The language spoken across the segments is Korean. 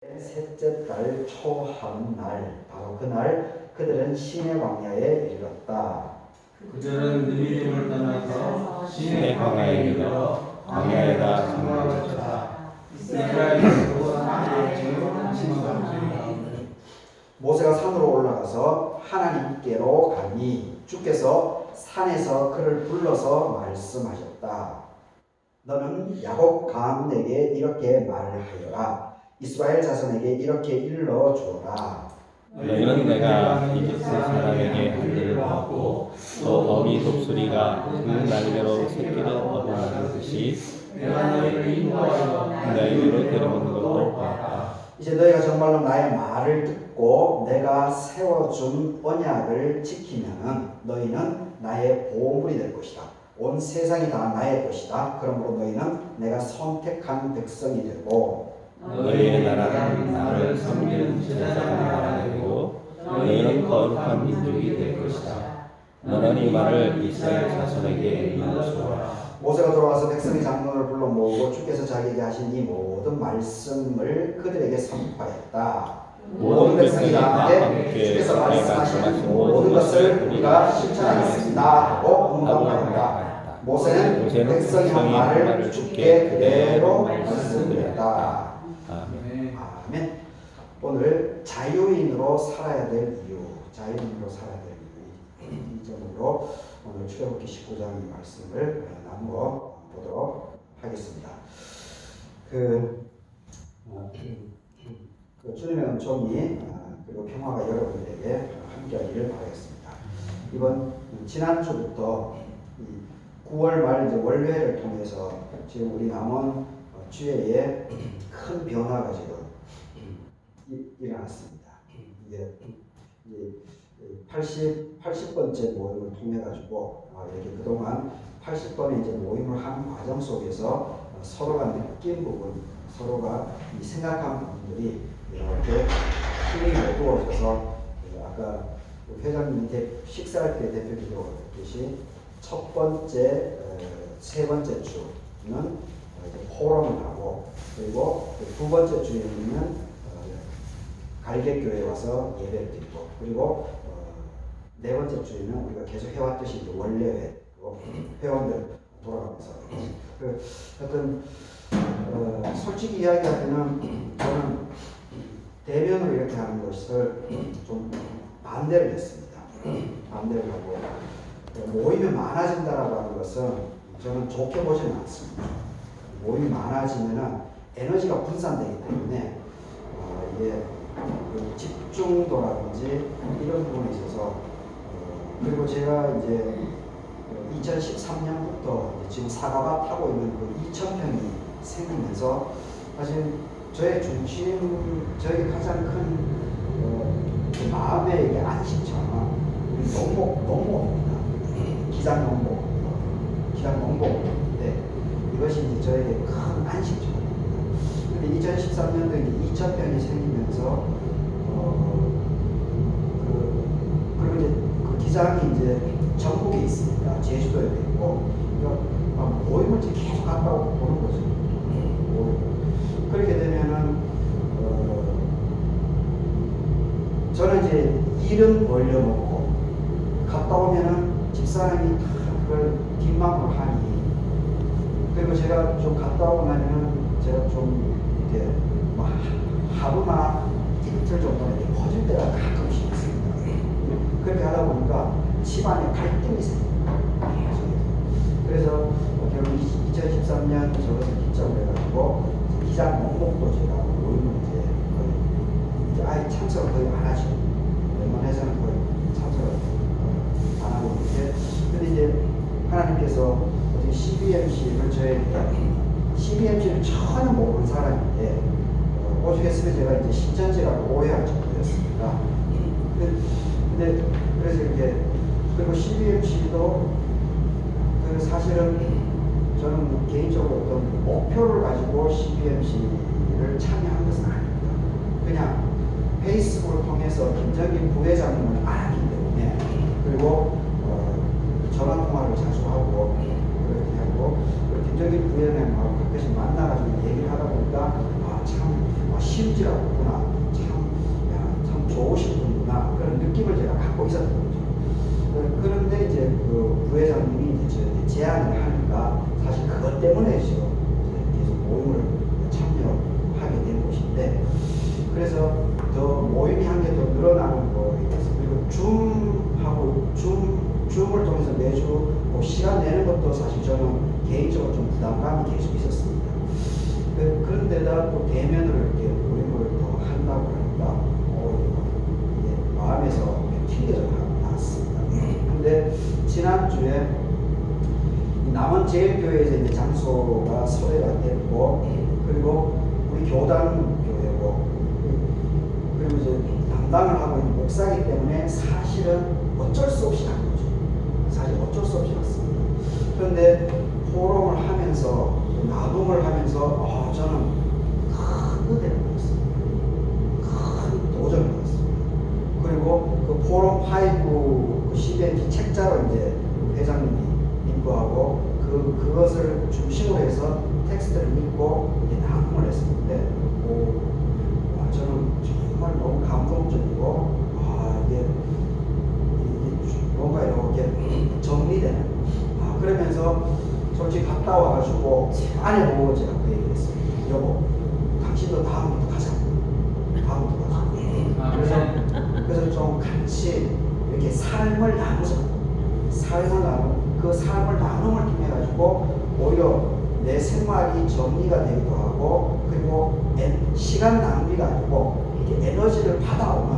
셋째 달 초하룻날 바로 그날 그들은 시내 광야에 이르렀다. 그들은 느비딤을 떠나서 시내 광야에 이르러 광야에다 장막을 쳤다. 이스라엘은 산에 제일 심한 가운데 모세가 산으로 올라가서 하나님께로 가니 주께서 산에서 그를 불러서 말씀하셨다. 너는 야곱 가문에게 이렇게 말하여라. 이스라엘 자손에게 이렇게 일러 주어라. 너희는 내가 이집트 사람에게 한 일을 보았고 또 어미 독수리가 그 날개로 새끼를 얻어나는 듯이 내가 너희를 인도하여 너희로 데려오는 것도 보았다. 이제 너희가 정말로 나의 말을 듣고 내가 세워준 언약을 지키면은 너희는 나의 보물이 될 것이다. 온 세상이 다 나의 것이다. 그러므로 너희는 내가 선택한 백성이 되고 너희의 나라는 나를 섬기는 제사장 나라가 되고 너희는 거룩한 민족이 될 것이다. 너는 이 말을 이스라엘 자손에게 일러 주어라. 모세가 돌아와서 백성의 장로를 불러 모으고 주께서 자기에게 하신 이 모든 말씀을 그들에게 선포하였다. 모든 백성이 다 함께 주께서 말씀하신 모든 것을 우리가 실천하겠습니다 하고 응답하였다. 모세는 백성이 한 말을 주께 그대로 말씀드렸다. 아멘. 아멘. 오늘 자유인으로 살아야 될 이유, 자유인으로 살아야 될 이유 이 점으로 오늘 출애굽기 19장 말씀을 나누어 보도록 하겠습니다. 주님의 은총이 그리고 평화가 여러분들에게 함께하기를 바라겠습니다. 이번 지난주부터 9월 말 이제 월회를 통해서 지금 우리 남원 주회에 큰 변화가 지금 일어났습니다. 이게 80번째 모임을 통해 가지고 이렇게 그동안 80번의 이제 모임을 하는 과정 속에서 서로가 느낀 부분, 서로가 이 생각한 부분들이 이렇게 힘이 어두워져서 아까 회장님이 식사할 때 대표 기도가 했듯이 첫 번째, 세 번째 주는 이제 포럼을 하고 그리고 두 번째 주에는 갈개교회에 와서 예배를 드리고 그리고 네 번째 주에는 우리가 계속 해왔듯이 이제 원래회 회원들 돌아가면서 하여튼 솔직히 이야기하면 저는 대면으로 이렇게 하는 것을 좀 반대를 했습니다. 반대를 하고 모임이 많아진다라고 하는 것은 저는 좋게 보지는 않습니다. 모임이 많아지면은 에너지가 분산되기 때문에 이게 집중도라든지 이런 부분에 있어서 그리고 제가 이제 2013년부터 지금 사과가 타고 있는 그 2,000평이 생기면서 사실 저의 중심, 저희 가장 큰 그 마음의 이게 안식처는 농목입니다. 기장 농목인데 이것이 이제 저에게 큰 안식처입니다. 근데 2013년도에 2,000평이 생기면서 그리고 이제 그 기장이 이제 전국에 있습니다. 제주도에 있고 그러니까 모임을 이제 계속 갔다 오고 보는 거죠. 그렇게 되면은 저는 이제 일은 벌려놓고 갔다 오면은 집사람이 다 그걸 뒷마음으로 하니 그리고 제가 좀 갔다 오고 나면은 제가 좀 이렇게 하루나 이틀 정도는 이렇게 퍼질 때가 가끔씩 있습니다. 그렇게 하다 보니까 집안에 갈등이 생깁니다. 그래서 결국 2013년 저것을 기점으로 해가지고 기장 목록도 제가 모임을 이제 아예 참석을 거의 안 하죠. 웬만해서는 거의 참석을 안 하고 있는데 근데 이제 하나님께서 어떻게 CBMC를 저에게 CBMC를 전혀 모르는 사람인데 오죽했으면 제가 이제 신천지라고 오해할 정도였습니다. 근데 그래서 이렇게 그리고 CBMC도 사실은 저는 개인적으로 어떤 목표를 가지고 CBMC를 참여한 것은 아닙니다. 그냥 페이스북을 통해서 김정인 부회장님을 알았기 때문에 그리고 전화 통화를 자주 하고 그렇게 하고 김정인 부회장님하고 가끔씩 만나가지고 얘기를 하다 보니까 심지라구나, 참 좋으신 분이구나 그런 느낌을 제가 갖고 있었던 거죠. 그런데 이제 그 부회장님이 이제 제안을 하니까 사실 그것 때문에 지금 계속 모임을 참여하게 된 것인데, 그래서 더 모임이 한 개 더 늘어나는 거에 대해서, 그리고 줌을 통해서 매주 뭐 시간 내는 것도 사실 저는 개인적으로 좀 부담감이 계속 있었습니다. 그런데다 또 대면으로 이렇게 모임을 더 한다고 하니까 이게 마음에서 튕겨져 나왔습니다. 근데 지난주에 남원제일교회에서 이제 장소가 섭외가 됐고, 그리고 우리 교단교회고, 그리고 이제 담당을 하고 있는 목사이기 때문에 사실은 어쩔 수 없이 한 거죠. 사실 어쩔 수 없이 갔습니다. 그런데 포럼을 하면서, 나눔을 하면서 저는 큰 은혜를 받았습니다. 큰 도전을 받았습니다. 그리고 그 포럼 5 CBNT 책자로 이제 회장님이 인도하고 그것을 중심으로 해서 텍스트를 읽고 이제 나눔을 했었는데, 저는 정말 너무 감동적이고, 이게 뭔가 이렇게 정리되는, 그러면서 솔직히 갔다 와가지고 아내 보고 제가 그 얘기를 했어요. 여보, 당신도 다음부터 가자. 다음부터 가자. 그래서 좀 같이 이렇게 삶을 나누자. 그 삶을 나눔을 통해 가지고 오히려 내 생활이 정리가 되기도 하고, 그리고 시간 낭비가 아니고 이렇게 에너지를 받아오는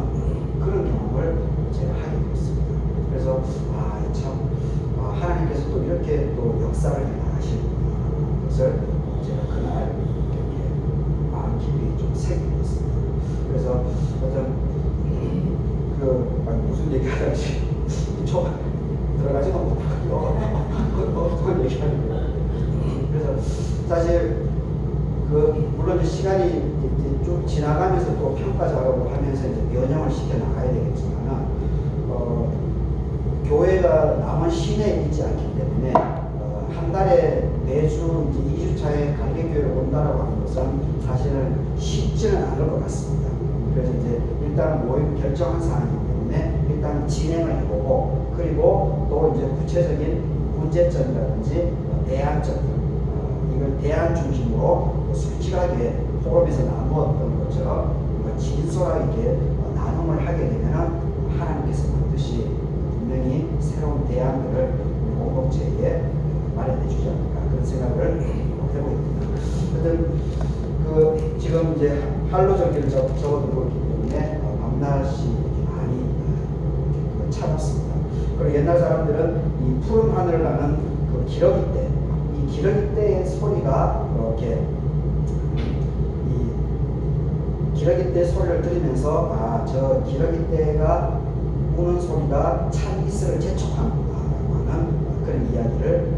그런 경험을 제가 하게 되었습니다. 그래서 참 하나님께서 또 이렇게 또 역사를 해나가시는구나 것을 제가 그날 이렇게 마음 깊이 좀 새기게 됐습니다. 그래서 무슨 얘기하다 지금 들어가지도 못하고 어떤 얘기하는 거예요. 그래서 사실 물론 이제 시간이 이제 쭉 지나가면서 또 평가 작업을 하면서 이제 변형을 시켜 나가야 되겠지만은, 교회가 남원 시내에 있지 않기 때문에 한 달에 매주 이제 2주차에 관계교회를 온다라고 하는 것은 사실은 쉽지는 않을 것 같습니다. 그래서 이제 일단 모임 결정한 사항이기 때문에 일단 진행을 해보고, 그리고 또 이제 구체적인 문제점이라든지 대안점, 이걸 대안 중심으로 솔직하게 포럼에서 나누었던 것처럼 진솔하게 나눔을 하게 되면 하나님께서 반드시 분명히 새로운 대안들을 우리 공동체에 마련해 주지 않을까, 그런 생각을 해보고 있습니다. 하여튼 지금 이제 할로절기를 적어두고 있기 때문에 밤낮이 많이 차갑습니다. 그리고 옛날 사람들은 이 푸른 하늘을 나는 그 기러기 때, 이 기러기 때의 소리가 이렇게 이 기러기 때 소리를 들으면서 저 기러기 때가 우는 소리가 참 이슬을 재촉하는구나라고 하는 그런 이야기를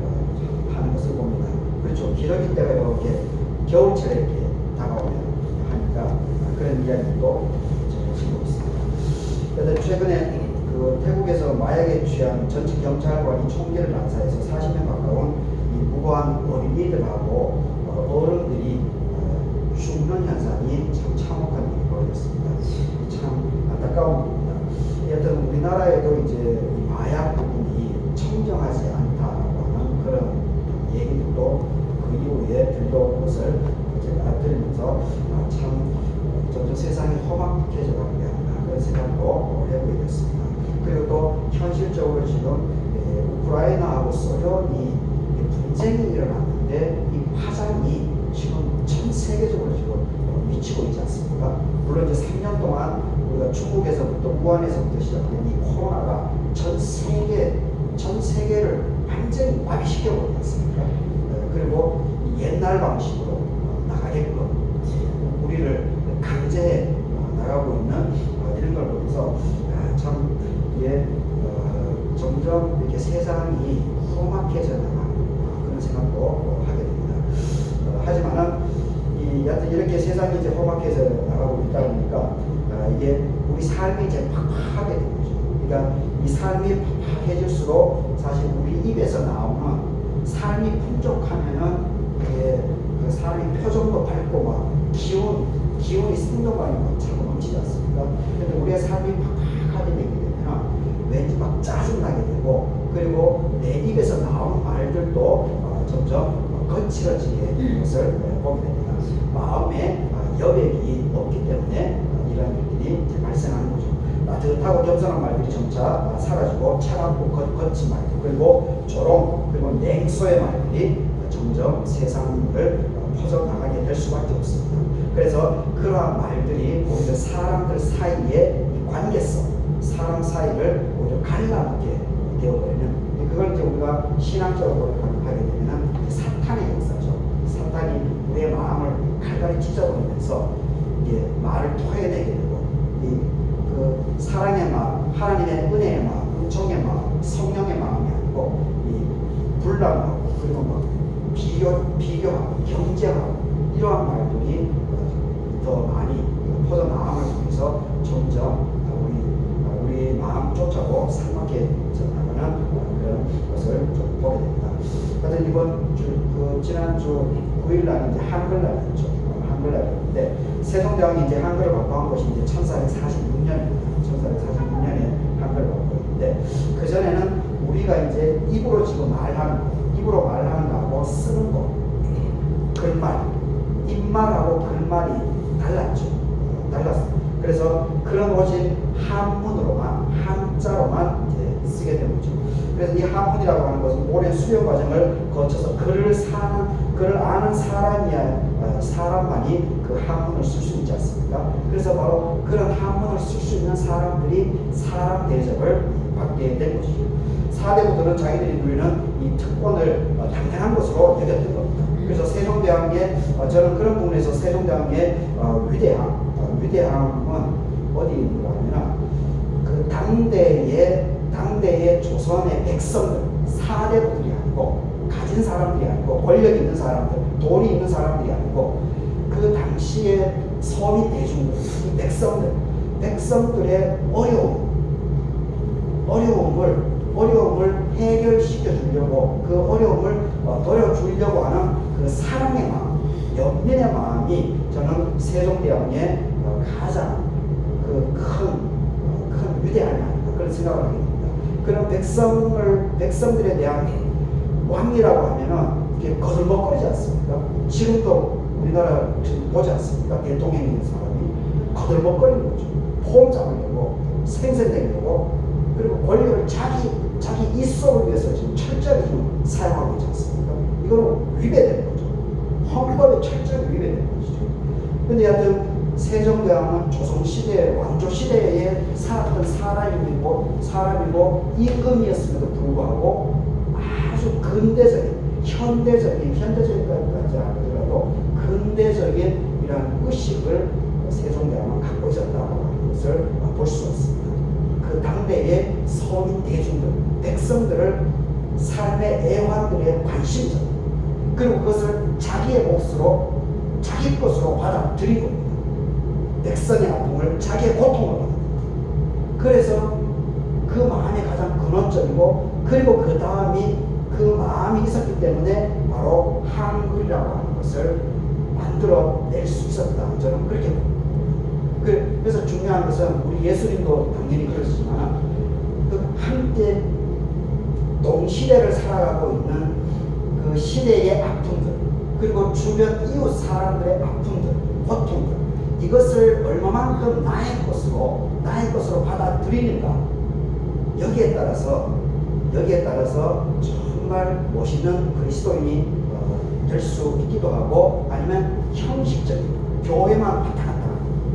하는 것을 봅니다. 그렇죠. 기러기 때가 이렇게 겨울철에 이렇게 다가오면 하니까 그런 이야기도 제가 지고 있습니다. 그래서 최근에 태국에서 마약에 취한 전직 경찰관이 총기를 난사해서 40명 가까운 이 무고한 어린이들하고 어른들이 죽는 현상이 참 참혹한 일이 벌어졌습니다. 참 안타까운 일입니다. 여튼 우리나라에도 이제 이 마약 부분이 청정하지 않다라고 하는 그런 얘기들도 그 이후에 들려온 것을 제가 들으면서 참 점점 세상이 험악해져가는 게 아닌가 그런 생각도 해보게 됐습니다. 그리고 또 현실적으로 지금 우크라이나하고 소련이 분쟁이 일어났는데 이 파장이 지금 전 세계적으로 지금 미치고 있지 않습니까? 물론 이제 3년 동안 우리가 중국에서부터 우한에서부터 시작된 이 코로나가 전 세계를 완전히 마비시켜버리지 않습니까? 그리고 옛날 방식으로 나가게끔 우리를 강제해 나가고 있는 이런 걸 보면서 참 이게 점점 이렇게 세상이 험악해져 나가는 그런 생각도 하게 됩니다. 하지만은 여튼 이렇게 세상이 이제 험악해져 나가고 있다 보니까 이게 우리 삶이 이제 팍팍하게 되는 거죠. 그러니까 이 삶이 팍팍해질수록 사실 우리 입에서 나오는 삶이 풍족하면은 이게 그 사람이 표정도 밝고 막 기운이 생동감이 막 차고 넘치지 않습니까? 근데 우리의 삶이 팍팍하게 되게 되면 왠지 막 짜증나게 되고 그리고 내 입에서 나오는 말들도 점점 거칠어지게 되는 것을 보게 됩니다. 마음에 여백이 없기 때문에 이런 일들이 이제 발생하는 거죠. 따뜻하고 겸손한 말들이 점차 사라지고 차갑고 거친 말들 그리고 조롱 그리고 냉소의 말들이 점점 세상을 퍼져나가게 될 수밖에 없습니다. 그래서 그러한 말들이 오히려 사람들 사이의 관계성, 사람 사이를 오히려 갈라놓게 되어버리는 그걸 이제 우리가 신앙적으로 하게 되면 사탄의 역사죠. 사탄이 우리의 마음을 갈갈이 찢어버리면서 이게 말을 토해내게 되고 그 사랑의 마음, 하나님의 은혜의 마음, 은총의 마음, 성령의 마음이 아니고 이 불란하고 그리고 막 비교하고 경쟁하고 이러한 말들이 더 많이 퍼져나감을 통해서 점점 우리 마음 쫓아고 상하게 나가는 그런 것을 좀 보게 됩니다. 하여튼 이번 지난주 9일날 이제 한글날이었죠. 한글날이었는데 세종대왕이 이제 한글을 발표한 것이 이제 1446년입니다. 1446년에 한글을 발표했는데 그 전에는 우리가 이제 입으로 지금 말하는 거, 입으로 말하는 거하고 쓰는 거, 글말, 입말하고 글말이 달랐죠. 달랐어요. 그래서 그런 오직 한문으로만, 한자로만 이제 쓰게 된 거죠. 그래서 이 한문이라고 하는 것은 오랜 수련 과정을 거쳐서 글을 아는 사람만이 그 한문을 쓸 수 있지 않습니까? 그래서 바로 그런 한문을 쓸 수 있는 사람들이 사람 대접을 받게 된 것이죠. 사대부들은 자기들이 누리는 이 특권을 당연한 것으로 여겼던 겁니다. 그래서 세종대왕의 저는 그런 부분에서 세종대왕의 위대함은 어디 있는가 하면 그 당대의 조선의 백성들, 사대부들이 아니고 가진 사람들이 아니고 권력 있는 사람들, 돈이 있는 사람들이 아니고 그 당시의 서민 대중들, 백성들의 어려움을 해결시켜 주려고 그 어려움을 덜어주려고 하는 그 사랑의 마음, 연민의 마음이 저는 세종대왕의 가장 그 큰 위대함이 아닌가 그런 생각을 하게 됩니다. 그런 백성들에 대한 왕이라고 하면은 이게 거들먹거리지 않습니까? 지금도 우리나라 지금 보지 않습니까? 대통령인 사람이 거들먹거리는 거죠. 폼 잡으려고 생생내려고 그리고 권력을 자기 이속을 위해서 지금 철저히 사용하고 있지 않습니까? 이거는 위배되는 거죠. 헌법에 철저히 위배되는 것이죠. 근데 여하튼 세종대왕은 조선시대, 왕조시대에 살았던 사람이고 임금이었음에도 불구하고 아주 현대적인까지 아니더라도 근대적인 이런 의식을 세종대왕은 갖고 있었다고 하는 것을 볼 수 있습니다. 그 당대의 서민 대중들, 백성들을 삶의 애환들의 관심적 그리고 그것을 자기의 몫으로 자기 것으로 받아들이고 백성의 아픔을 자기의 고통으로 받아들입니다. 그래서 그 마음이 가장 근원적이고 그리고 그 다음이 그 마음이 있었기 때문에 바로 한글이라고 하는 것을 만들어낼 수 있었다. 저는 그렇게 봅니다. 그래서 중요한 것은 우리 예수님도 당연히 그렇지만 그 함께 동시대를 살아가고 있는 그 시대의 아픔들 그리고 주변 이웃 사람들의 아픔들, 고통들 이것을 얼마만큼 나의 것으로 받아들이는가 여기에 따라서 정말 멋있는 그리스도인이 될 수 있기도 하고 아니면 형식적인 교회만 왔다 갔다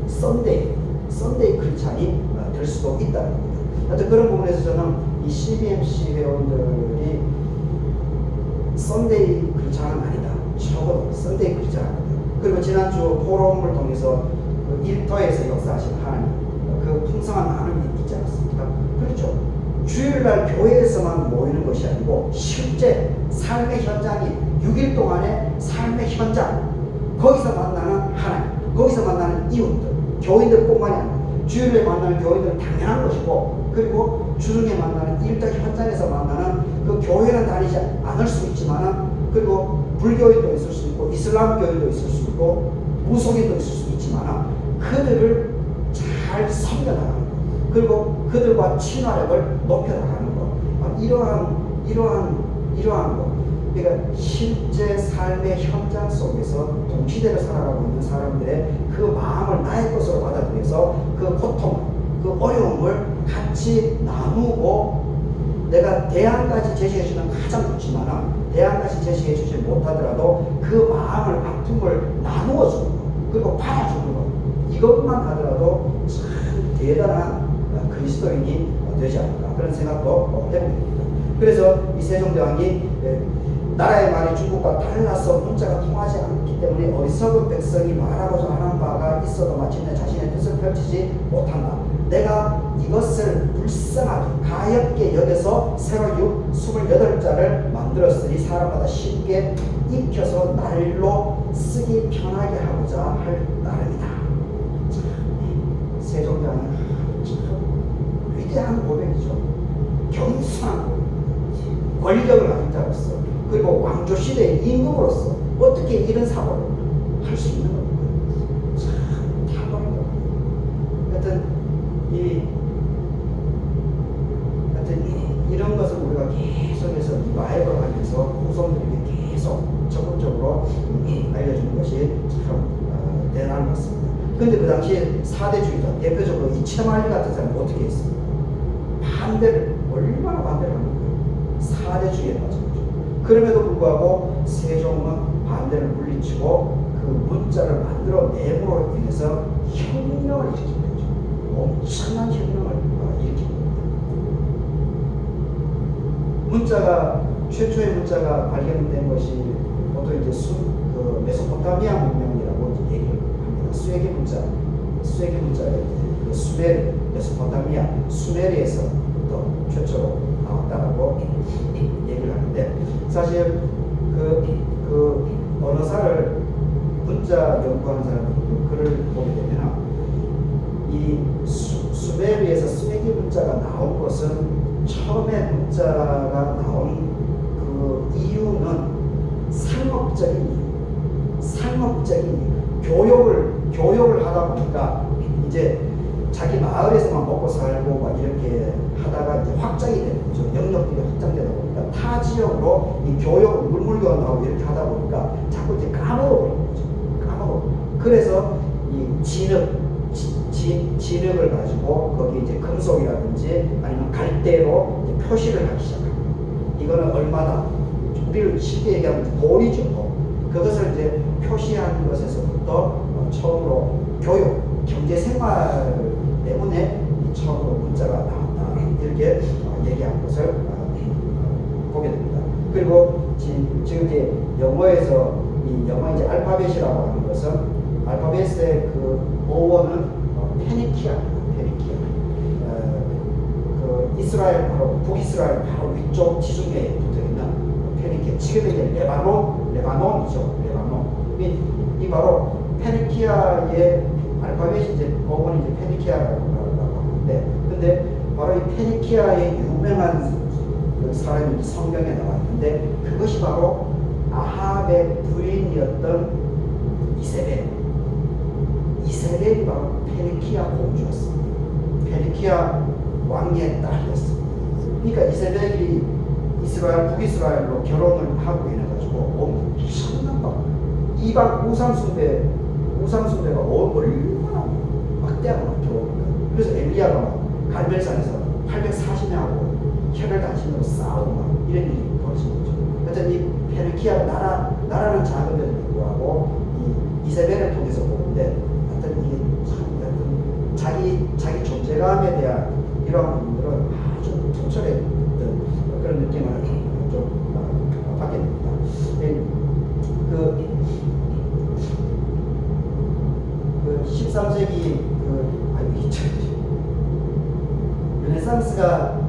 썬데이 크리스찬이 될 수도 있다는 겁니다. 하여튼 그런 부분에서 저는 이 CBMC 회원들이 썬데이 크리스찬은 아니다. 적어도 썬데이 크리스찬 아니다. 그리고 지난주 포럼을 통해서 그 일터에서 역사하신 하나님 그 풍성한 하나님이 있지 않습니까? 그렇죠. 주일날 교회에서만 모이는 것이 아니고 실제 삶의 현장이 6일 동안의 삶의 현장 거기서 만나는 하나님 거기서 만나는 이웃들 교인들뿐만이 아니라 주일에 만나는 교인들은 당연한 것이고 그리고 주중에 만나는 일터 현장에서 만나는 그 교회는 다니지 않을 수 있지만 그리고 불교인도 있을 수 있고 이슬람교인도 있을 수 있고 무속인도 있을 수 있지만 그들을 잘 섬겨나가는 것, 그리고 그들과 친화력을 높여나가는 것, 이러한 것. 그러니까 실제 삶의 현장 속에서 동시대를 살아가고 있는 사람들의 그 마음을 나의 것으로 받아들여서 그 고통, 그 어려움을 같이 나누고, 내가 대안까지 제시해주면 가장 좋지만 대안까지 제시해주지 못하더라도 그 마음을, 아픔을 나누어주는 것, 그리고 받아주는 것, 이것만 하더라도 참 대단한 그리스도인이 되지 않을까, 그런 생각도 해보게 됩니다. 그래서 이 세종대왕이 나라의 말이 중국과 달라서 문자가 통하지 않기 때문에 어리석은 백성이 말하고자 하는 바가 있어도 마침내 자신의 뜻을 펼치지 못한다. 내가 이것을 불쌍하게 가엾게 여겨서 새로 28자를 만들었으니 사람마다 쉽게 익혀서 날로 쓰기 편하게 하고자 할 따름이다. 세종대왕이 참 위대한 고백이죠. 겸손한 고백. 권력을 가진 자로서, 그리고 왕조 시대의 임금으로서 어떻게 이런 사고를 할 수 있는 겁니까? 참 탁월한 겁니다. 하여튼 이런 것을 우리가 계속해서 리바이벌 하면서 후손들에게 계속 적극적으로 알려주는 것이 참 대단한 것 같습니다. 근데 그 당시에 사대주의자, 대표적으로 이 채말리 같은 사람이 어떻게 했습니까? 얼마나 반대를 하는 거예요? 사대주의에 빠진 거죠. 그럼에도 불구하고 세종은 반대를 물리치고 그 문자를 만들어 내므로 인해서 혁명을 일으킨 거죠. 엄청난 혁명을 일으킨 겁니다. 최초의 문자가 발견된 것이 보통 이제 메소포타미아 문명이라고 얘기를 합니다. 수에게 문자의 그 수메르, 메소포타미아, 수메르에서부터 최초로 나왔다라고 얘기를 하는데, 사실 그 언어사를 문자 연구하는 사람들 글을 보게 되면 이 수메르에서 수메르 문자가 나온 것은, 처음에 문자가 나온 그 이유는 상업적인 교육을 하다 보니까 이제 자기 마을에서만 먹고 살고 막 이렇게 하다가 이제 확장이 되는 거죠. 영역들이 확장되다 보니까 타 지역으로 이 교육을 물물교환 하고 이렇게 하다 보니까 자꾸 이제 까먹어버리는 거죠. 그래서 이 진흙을 가지고 거기 이제 금속이라든지 아니면 갈대로 이제 표시를 하기 시작합니다. 이거는 얼마다, 우리를 쉽게 얘기하면 돌이죠. 그것을 이제 표시하는 것에서부터 처음으로 교육, 경제생활 때문에 처음으로 문자가 나왔다, 이렇게 얘기한 것을 보게 됩니다. 그리고 지금 이제 영어에서 이 영어 이제 알파벳이라고 하는 것은, 알파벳의 그 어원은 페니키아입니다. 그 이스라엘, 바로 북이스라엘 바로 위쪽 지중해에 붙어 있는 페니키아, 지금 이제 레바논이죠. 이 바로 페니키아의 알파벳이 이제 어원이 이제 페니키아라고 하는데, 근데 바로 이 페니키아의 유명한 그 사람이 성경에 나와 있는데, 그것이 바로 아합의 부인이었던 이세벨이 바로 페니키아 공주였습니다. 페니키아 왕의 딸이었습니다. 그러니까 이세벨이 북이스라엘로 결혼을 하고 인해가지고 엄청난 이방 우상숭배가 얼마나 막대하고 들어옵니까? 그래서 엘리야가 갈멜산에서 840명하고 혈혈단신으로 싸우고 막 이런 일이 벌어진 거죠. 하여튼 이 페르키아 나라는 작은데도 불구하고 이 이세벨을 통해서 보는데, 하여튼 이게 참 자기 존재감에 대한 이러한 부분들은 아주 통찰했던 그런 느낌을 좀 받게 됩니다. 그 13세기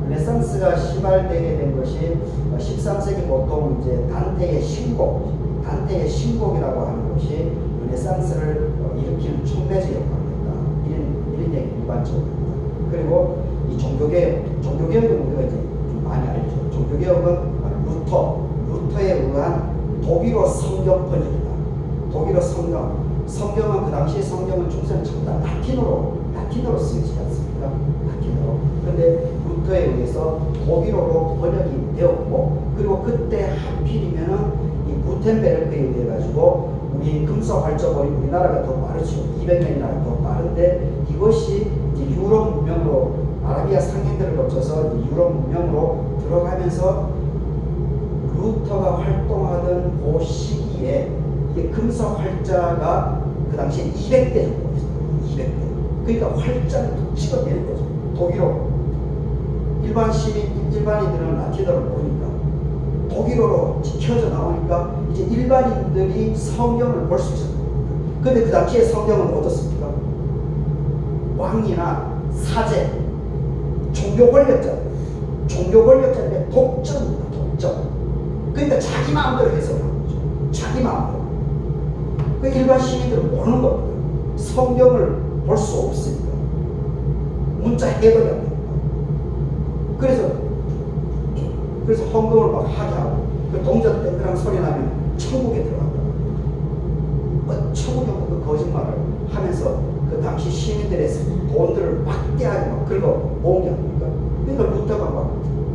르네상스가 시발되게 된 것이 13세기 보통 이제 단테의 신곡이라고 하는 것이 르네상스를 일으키는 촉매제 역할을 했다. 이런 얘기 일반적으로. 그리고 이 종교개혁은 우리가 이제 좀 많이 알죠. 종교개혁은 루터에 의한 성경 번역이다. 독일어 성경은 그 당시 성경은 중세는 전부 다 라틴어로 쓰이지 않습니까? 라틴어로. 근데 루터에 의해서 독일어로 번역이 되었고, 그리고 그때 하필이면은 이 구텐베르크에 의해 가지고 우리 금속 활자벌이 우리나라가 더 빠르죠. 200년이나 더 빠른데, 이것이 이제 유럽 문명으로 아라비아 상행들을 거쳐서 유럽 문명으로 들어가면서 루터가 활동하던 그 시기에 이게 금속 활자가 그 당시에 200대 정도 있어요. 200대. 그러니까 활자를 또 찍어내는 거죠. 독일어로. 일반인들은 라틴어를 모르니까 독일어로 찍혀져 나오니까 이제 일반인들이 성경을 볼 수 있었던 겁니다. 근데 그 당시에 성경은 어떻습니까? 왕이나 사제, 종교 권력자들의 독점입니다. 독점. 그러니까 자기 마음대로 해석을 하는 거죠. 자기 마음대로. 그 일반 시민들은 모르는 겁니다. 성경을 볼 수 없으니까. 문자 해석이 안 됩니다. 그래서 헌금을 막 하게 하고, 그 동전 땡그랑 소리 나면 천국에 들어간다. 천국에 그 거짓말을 하면서 그 당시 시민들의 돈들을 막대하게 막 긁어 모은 게 아닙니까? 그러니까 루터가 막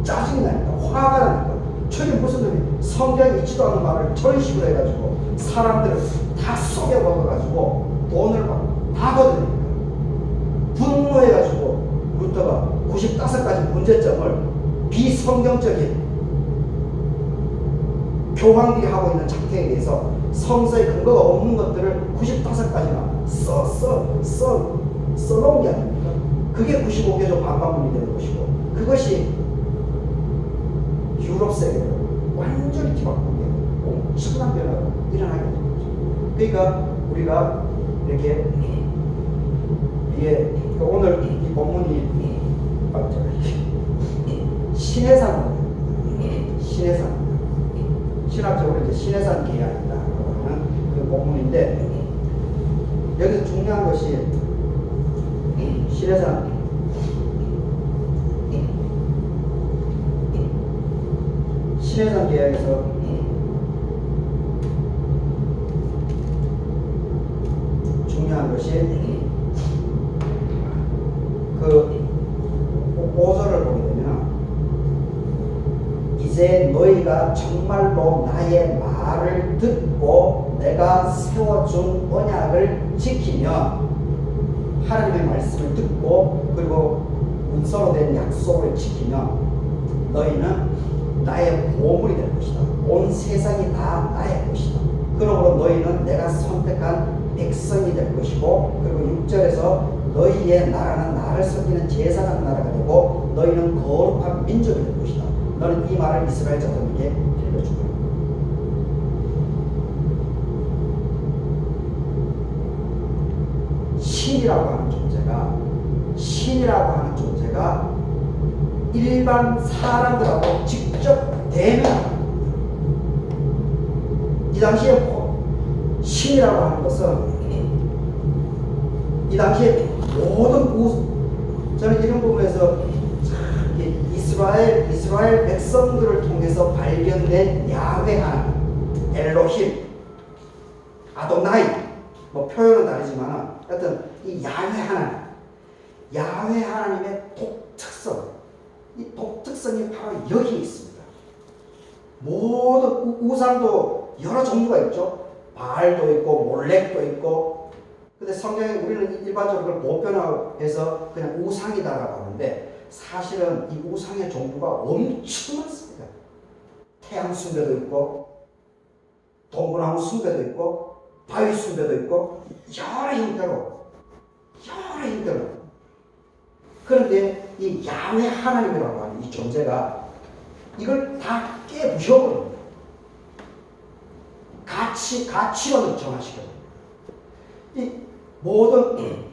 짜증이 나니까, 화가 나니까, 저게 무슨 놈이 성경에 있지도 않은 말을 저런 식으로 해가지고 사람들을 다 속여 먹어가지고 돈을 막 다 거두니까 분노해가지고 루터가 95가지 문제점을 비성경적인 교황들이 하고 있는 작태에 대해서 성서에 근거가 없는 것들을 95가지나 써놓은 게 아닙니까? 그게 95개조 반박문이 되는 것이고, 그것이 유럽 세계를 완전히 뒤바꾸는 게 엄청난 변화가 일어나게 되는 거죠. 그러니까 우리가 이렇게 이게 오늘 이 본문이 신해산, 신학적으로 이제 신해산 계약이다라고 하는 그 본문인데, 여기서 중요한 것이 신해산 계약에서 중요한 것이 그 5절을 보게 되면, 이제 너희가 정말로 나의 말을 듣고 내가 세워준 언약을 지키며, 하나님의 말씀을 듣고 그리고 문서로 된 약속을 지키며 너희는 나의 보물이 될 것이다. 온 세상이 다 나의 것이다. 그러므로 너희는 내가 선택한 백성이 될 것이고, 그리고 6절에서 너희의 나라는 나를 섬기는 제사장 나라가 되고 너희는 거룩한 민족이 될 것이다. 너는 이 말을 이스라엘 자손에게 들려주라. 신이라고 하는 존재가 일반 사람들하고 직접 대면합니다. 이 당시에 신이라고 하는 것은 이 당시에 모든 저는 이런 부분에서 이스라엘 백성들을 통해서 발견된 야훼 하나님, 엘로힘, 아도나이, 뭐 표현은 다르지만 하여튼 이 야훼 하나님의 독특성, 이 독특성이 바로 여기 있습니다. 모든 우상도 여러 종류가 있죠. 바알도 있고 몰렉도 있고. 근데 성경에 우리는 일반적으로 그걸 보편화해서 그냥 우상이다라고 하는데, 사실은 이 우상의 종류가 엄청 많습니다. 태양 숭배도 있고, 동그라미 숭배도 있고, 바위 숭배도 있고, 여러 형태로. 그런데 이 야훼 하나님이라고 하는 이 존재가 이걸 다 깨부셔버립니다. 가치론을 정화시켜요. 이 모든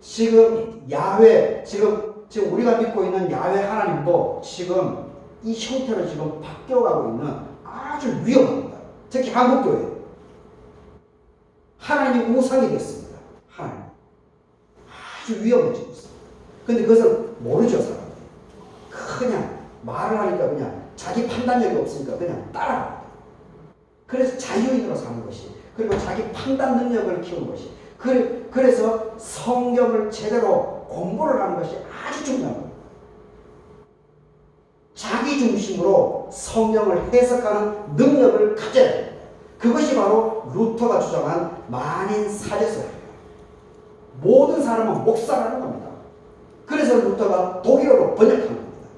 지금 야훼, 지금 우리가 믿고 있는 야훼 하나님도 지금 이 형태로 지금 바뀌어가고 있는 아주 위험합니다. 특히 한국교회. 하나님이 우상이 됐습니다. 하나님. 아주 위험해지고 있습니다. 근데 그것을 모르죠, 사람들이. 그냥 말을 하니까 그냥 자기 판단력이 없으니까 그냥 따라갑니다. 그래서 자유인으로 사는 것이, 그리고 자기 판단 능력을 키우는 것이, 그래서 성경을 제대로 공부를 하는 것이 아주 중요한 겁니다. 자기 중심으로 성경을 해석하는 능력을 가져야 됩니다. 그것이 바로 루터가 주장한 만인 사제설입니다. 모든 사람은 목사라는 겁니다. 그래서 루터가 독일어로 번역한 겁니다.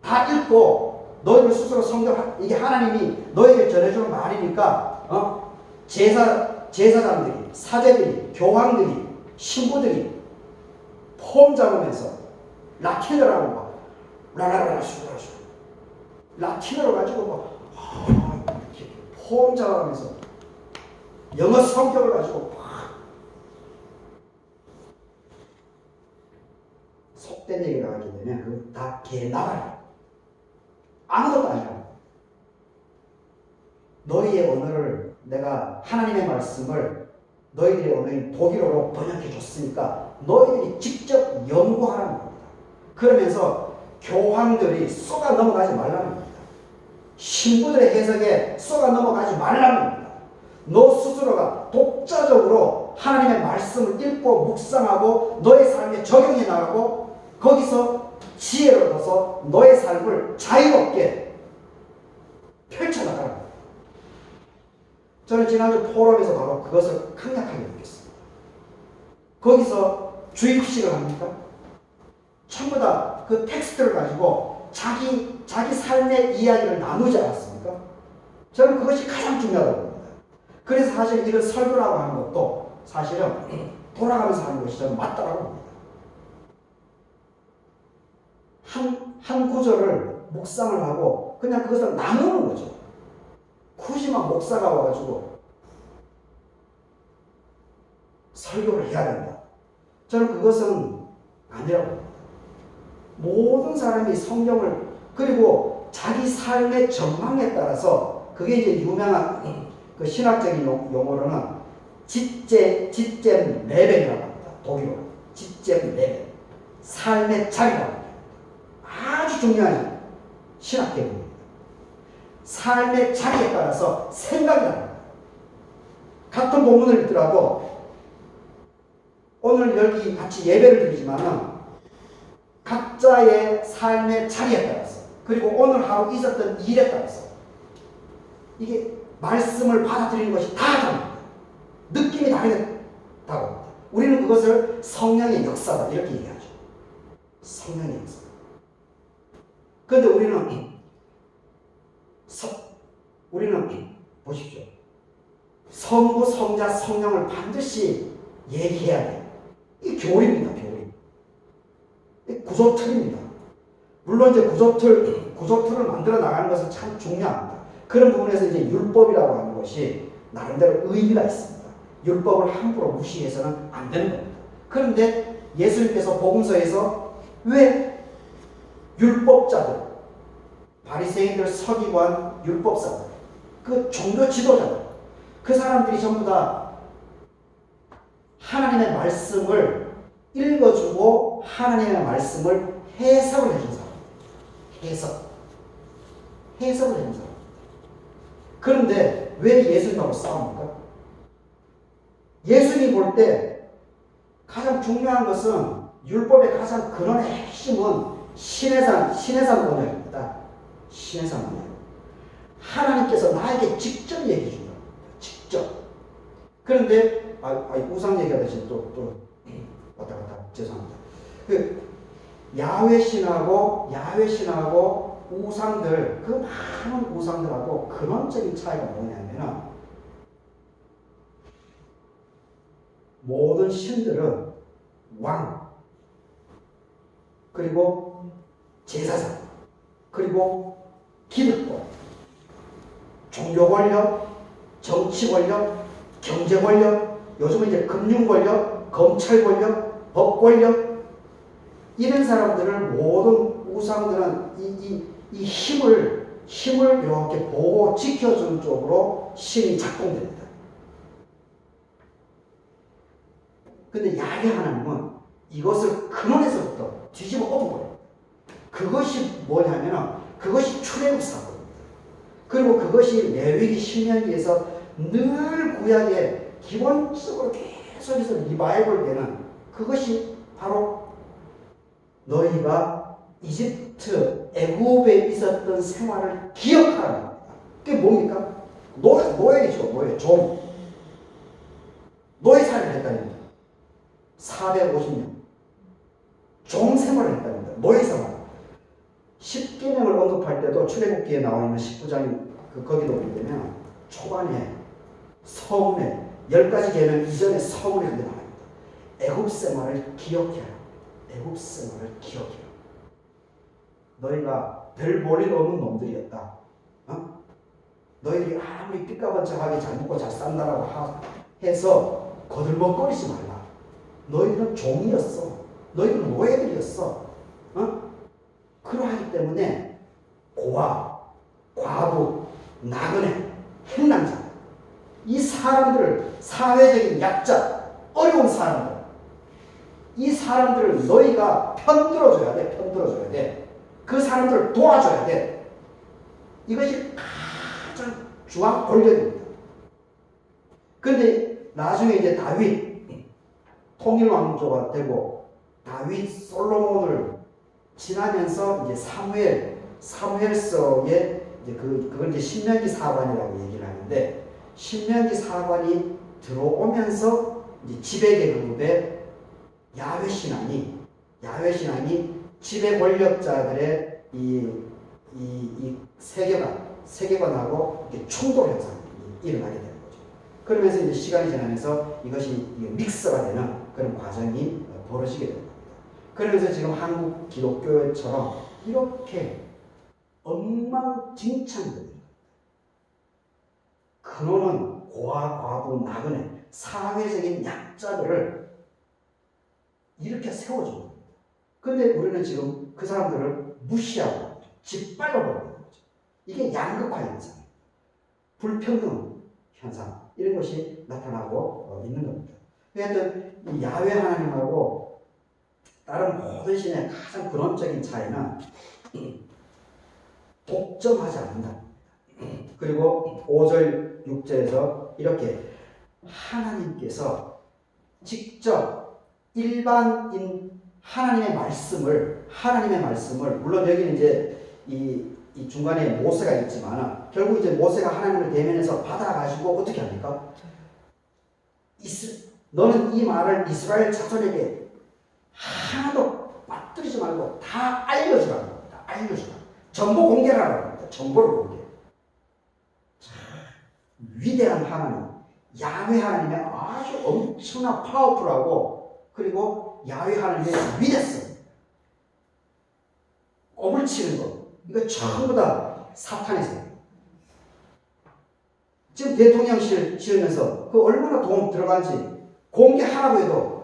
다 읽고 너희들 스스로 성경, 이게 하나님이 너에게 전해주는 말이니까 제사장들이, 사제들이, 교황들이, 신부들이 폼 잡으면서 라틴어라고 막 라라라라슈라슈 라틴어로 가지고 막 폼 잡아가면서 영어 성경을 가지고 막 속된 얘기를 하게 되면 그거 다 개나가요. 아무것도 아니라 너희의 언어를, 내가 하나님의 말씀을 너희들의 언어인 독일어로 번역해 줬으니까 너희들이 직접 연구하라는 겁니다. 그러면서 교황들이 쏘가 넘어가지 말라는 겁니다. 신부들의 해석에 쏘가 넘어가지 말라는 겁니다. 너 스스로가 독자적으로 하나님의 말씀을 읽고 묵상하고 너의 삶에 적용해 나가고 거기서 지혜를 얻어서 너의 삶을 자유롭게 펼쳐나가는 겁니다. 저는 지난주 포럼에서 바로 그것을 강력하게 느꼈습니다. 거기서 주입식을 합니까? 전부 다 그 텍스트를 가지고 자기 삶의 이야기를 나누지 않았습니까? 저는 그것이 가장 중요하다고 봅니다. 그래서 사실 이런 설교라고 하는 것도 사실은 돌아가면서 하는 것이 저는 맞다고 봅니다. 한 구절을 묵상을 하고 그냥 그것을 나누는 거죠. 굳이 막 목사가 와가지고 설교를 해야 된다. 저는 그것은 아니라고 봅니다. 모든 사람이 성경을, 그리고 자기 삶의 전망에 따라서, 그게 이제 유명한 그 신학적인 용어로는 지잼 레벨이라고 합니다. 독일어로. 지잼 레벨. 삶의 자리라고 합니다. 아주 중요한 신학 개념입니다. 삶의 자리에 따라서 생각이 납니다. 같은 본문을 읽더라도 오늘 여기 같이 예배를 드리지만은 각자의 삶의 자리에 따라서, 그리고 오늘 하루 있었던 일에 따라서 이게 말씀을 받아들이는 것이 다 다릅니다. 느낌이 다르다고 합니다. 우리는 그것을 성령의 역사다 이렇게 얘기하죠. 성령의 역사. 그런데 우리는 보십시오. 성부, 성자, 성령을 반드시 얘기해야 돼요. 이 교리입니다. 교리. 구조틀입니다. 물론 이제 구조틀을 만들어 나가는 것은 참 중요합니다. 그런 부분에서 이제 율법이라고 하는 것이 나름대로 의미가 있습니다. 율법을 함부로 무시해서는 안 되는 겁니다. 그런데 예수님께서 복음서에서 왜 율법자들, 바리새인들, 서기관, 율법사들, 그 종교 지도자들, 그 사람들이 전부 다 하나님의 말씀을 읽어주고 하나님의 말씀을 해석을 해준 사람. 해석을 해준 사람. 그런데 왜 예수님하고 싸웁니까? 예수님 볼 때 가장 중요한 것은 율법의 가장 근원의 핵심은 신해산 언어입니다. 신해산 언어. 하나님께서 나에게 직접 얘기해 준다. 직접. 그런데 우상 얘기하듯이 또 왔다 갔다 죄송합니다. 그 야훼 신하고 우상들, 그 많은 우상들하고 근원적인 차이가 뭐냐면 모든 신들은 왕, 그리고 제사장, 그리고 기득권, 종교 권력, 정치 권력, 경제 권력, 요즘은 이제 금융 권력, 검찰 권력, 법 권력, 이런 사람들을 모든 우상들은 이 힘을 이렇게 보고 지켜주는 쪽으로 신이 작동됩니다. 근데 야훼 하나님은 이것을 근원에서부터 뒤집어 엎어버려요. 그것이 뭐냐면 그것이 출애굽 사건입니다. 그리고 그것이 레위기 신명기에서 늘 구약에 기본적으로 계속해서 리바이벌 되는 그것이 바로 너희가 이집트 애굽에 있었던 생활을 기억하라는 겁니다. 그게 뭡니까? 노예이죠. 노예, 종. 노예 생활을 했다는 겁니다. 450년 종 생활을 했다는 겁니다. 노예 생활. 10계명을 언급할 때도 출애굽기에 나와 있는 19장 거기도 보게 되면 초반에 서문에 10가지 계명 이전에 서문에 그게 나옵니다. 애굽 생활을 기억해라. 애굽 생활을 기억해라. 너희가 별 볼일 없는 놈들이었다. 너희들이 아무리 삐까번쩍하게 잘 먹고 잘 산다라고 해서 거들먹거리지 말라. 너희들은 종이었어. 너희들은 노예들이었어. 그러하기 때문에 고아, 과부, 나그네, 행랑자 이 사람들을 사회적인 약자, 어려운 사람들 이 사람들을 너희가 편들어줘야 돼. 편들어줘야 돼. 그 사람들을 도와줘야 돼. 이것이 가장 중앙 권력입니다. 그런데 나중에 이제 다윗 통일왕조가 되고 다윗 솔로몬을 지나면서 이제 사무엘서에 이제 그걸 이제 신명기 사관이라고 얘기를 하는데 신명기 사관이 들어오면서 이제 지배계급의 야훼 신앙이 지배 권력자들의 이 세계관하고 충돌 현상이 일어나게 되는 거죠. 그러면서 이제 시간이 지나면서 이것이 믹스가 되는 그런 과정이 벌어지게 됩니다. 그러면서 지금 한국 기독교처럼 이렇게 엉망진창들 근원은 고아, 과부, 나그네 사회적인 약자들을 이렇게 세워준 겁니다. 그런데 우리는 지금 그 사람들을 무시하고 짓밟아버리는 거죠. 이게 양극화 현상, 불평등 현상 이런 것이 나타나고 있는 겁니다. 하여튼 이 야훼 하나님하고 다른 모든 신의 가장 근원적인 차이는 독점하지 않는다. 그리고 5절, 6절에서 이렇게 하나님께서 직접 일반인 하나님의 말씀을 물론 여기는 이제 이 중간에 모세가 있지만 결국 이제 모세가 하나님을 대면해서 받아가지고 어떻게 합니까? 너는 이 말을 이스라엘 자손에게 하나도 빠뜨리지 말고 다 알려주라는 겁니다. 알려주라. 전부 공개하라는 겁니다. 정보를 공개. 자, 위대한 하나님, 야훼 하나님의 아주 엄청난 파워풀하고 그리고 야훼 하나님의 위대성, 꼽을 치는 것, 이거 전부 다 사탄의 세. 지금 대통령실 지으면서 그 얼마나 돈 들어간지 공개하라고 해도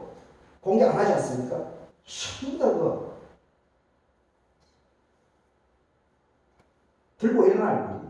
공개 안 하지 않습니까? 전부 다 그거 들고 일어나는